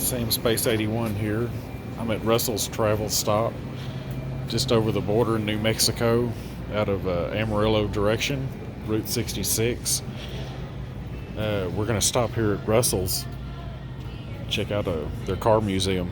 Sam Space 81 here. I'm at Russell's Travel Stop, just over the border in New Mexico, out of Amarillo direction, Route 66. We're going to stop here at Russell's, check out their car museum.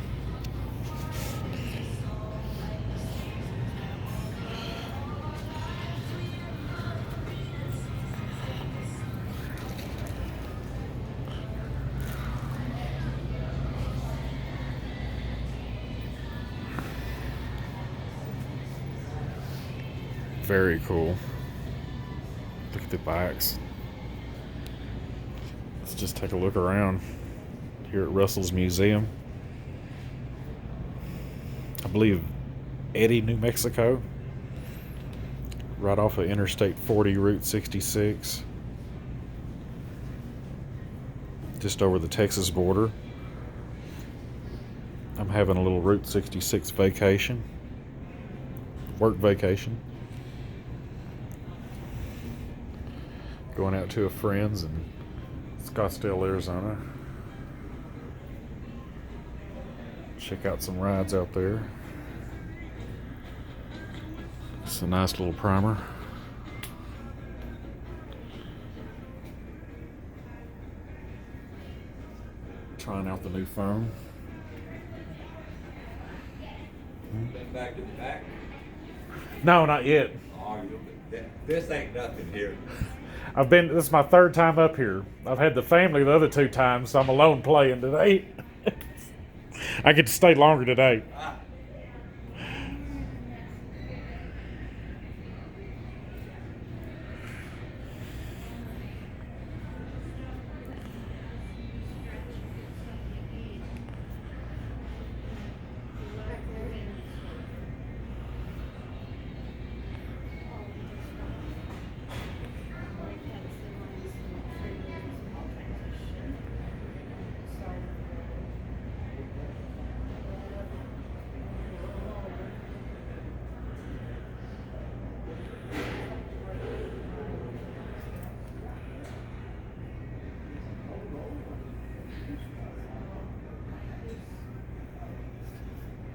Very cool. Look at the bikes. Let's just take a look around here at Russell's Museum. I believe Eddy, New Mexico. Right off of Interstate 40, Route 66. Just over the Texas border. I'm having a little Route 66 vacation. Work vacation. Going out to a friend's in Scottsdale, Arizona. Check out some rides out there. It's a nice little primer. Trying out the new phone. Been back to the back? No, not yet. Oh, this ain't nothing here. This is my third time up here. I've had the family the other two times, so I'm alone playing today. I get to stay longer today.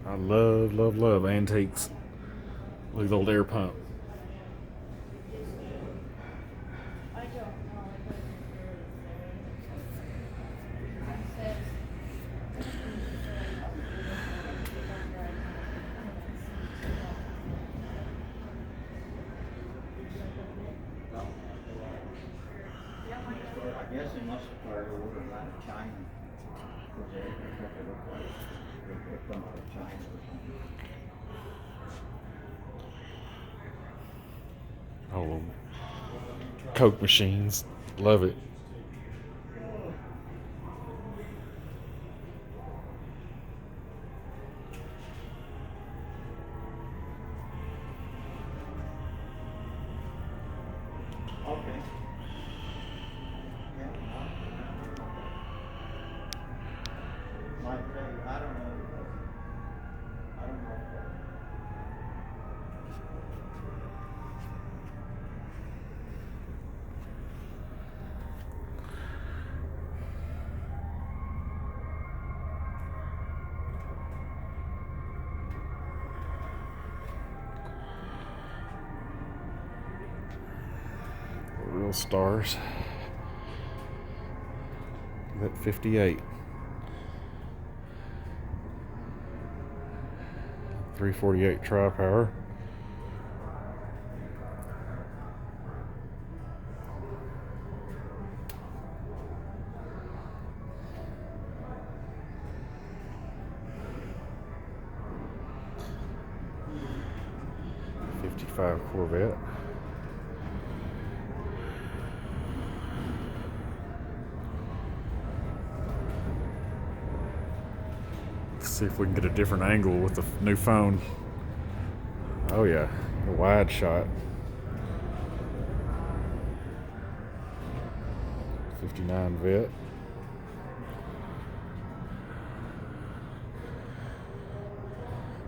I love antiques. Look at the old air pump. I guess they must have started ordering out of China. Because they look like they come out of China or something. Oh, Coke machines. Love it. Okay. Yeah. Like I say, I don't know. I don't know. Real stars. That 58. 348 tri-power. '55 Corvette. See if we can get a different angle with the new phone. Oh yeah, a wide shot. 59 Vet.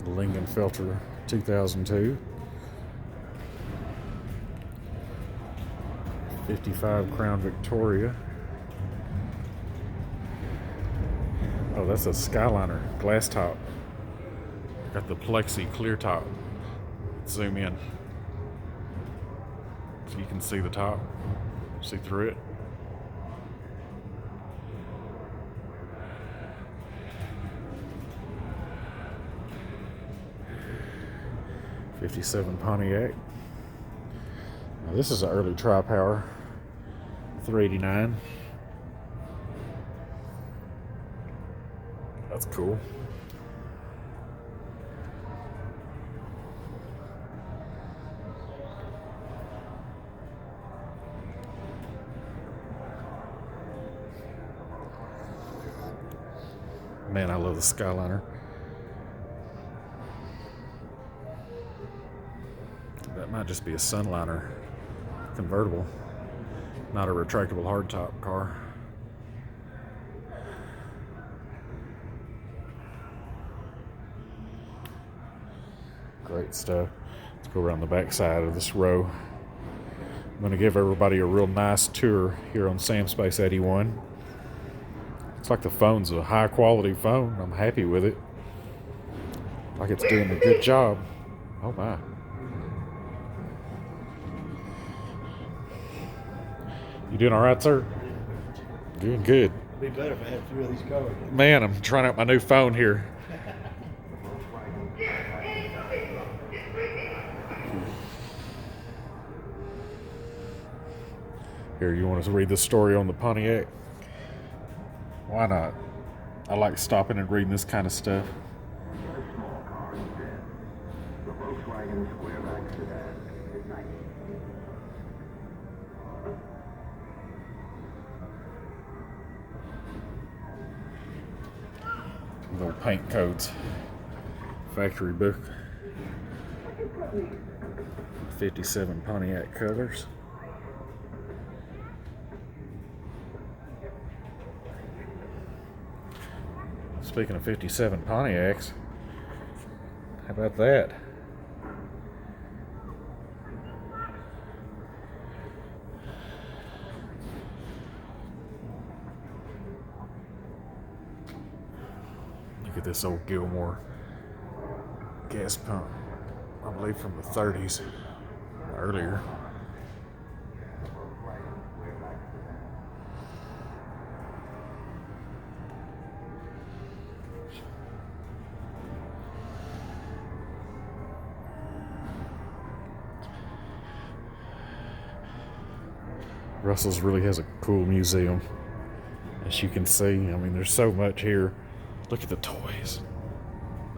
The Lingenfelter 2002. 55 Crown Victoria. Oh, that's a Skyliner glass top. Got the plexi clear top. Zoom in so you can see the top, see through it. '57 Pontiac. Now this is an early tri-power, 389. That's cool. Man, I love the Skyliner. That might just be a Sunliner convertible, not a retractable hardtop car. Great stuff. Let's go around the back side of this row. I'm going to give everybody a real nice tour here on Samspace 81. Looks like the phone's a high quality phone. I'm happy with it. Like it's doing a good job. Oh my. You doing all right, sir? Doing good. It'd be better if I had 3 of these covered. Man, I'm trying out my new phone here. Here, you want us to read the story on the Pontiac? Why not? I like stopping and reading this kind of stuff. Little paint codes. Factory book. 57 Pontiac colors. Speaking of 57 Pontiacs, how about that? Look at this old Gilmore gas pump. I believe from the 30s, earlier. Russell's really has a cool museum, as you can see. I mean, there's so much here. Look at the toys.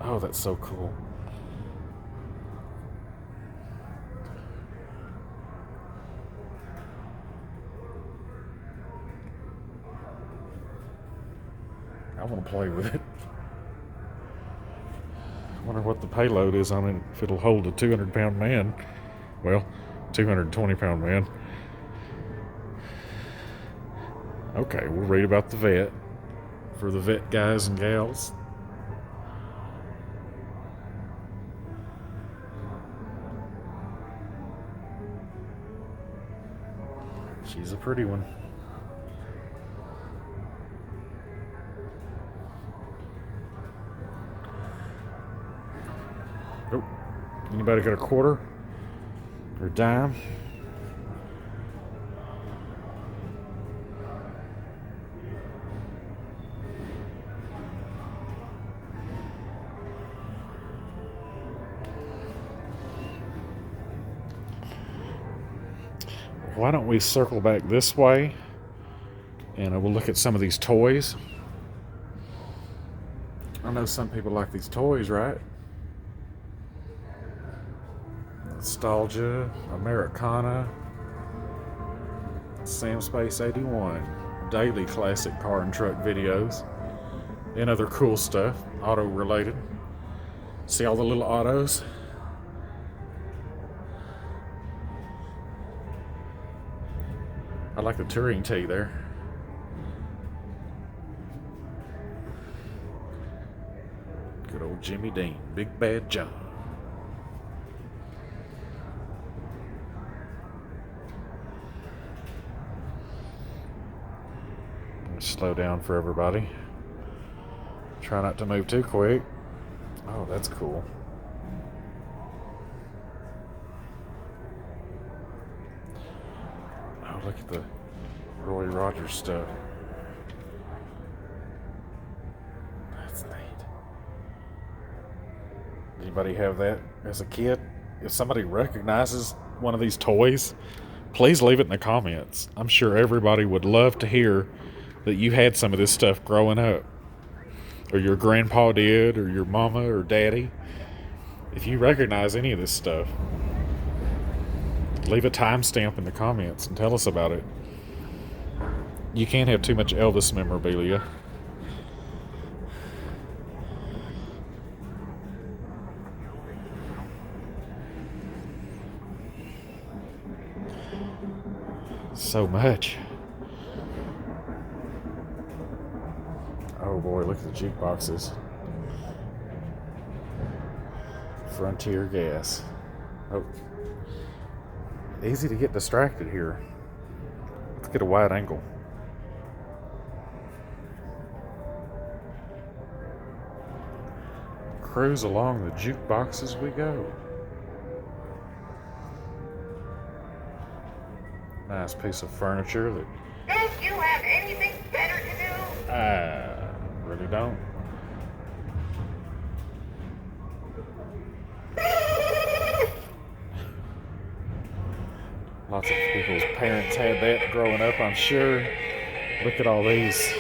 Oh, that's so cool. I want to play with it. I wonder what the payload is on it, if it'll hold a 200-pound man. Well, 220-pound man. Okay, we'll read about the vet for the vet guys and gals. She's a pretty one. Oh, anybody got a quarter or a dime? Why don't we circle back this way and we'll look at some of these toys. I know some people like these toys, right? Nostalgia, Americana, Samspace 81, daily classic car and truck videos, and other cool stuff, auto related. See all the little autos? I like the Touring tee there. Good old Jimmy Dean, Big Bad John. Slow down for everybody. Try not to move too quick. Oh, that's cool. Oh, look at the Roy Rogers stuff. That's neat. Anybody have that as a kid? If somebody recognizes one of these toys, please leave it in the comments. I'm sure everybody would love to hear that you had some of this stuff growing up. Or your grandpa did, or your mama or daddy. If you recognize any of this stuff, leave a timestamp in the comments and tell us about it. You can't have too much Elvis memorabilia. So much. Oh boy, look at the jukeboxes. Frontier Gas. Oh. Easy to get distracted here. Let's get a wide angle. Cruise along the jukebox as we go. Nice piece of furniture that... Don't you have anything better to do? I really don't. Lots of people's parents had that growing up, I'm sure. Look at all these.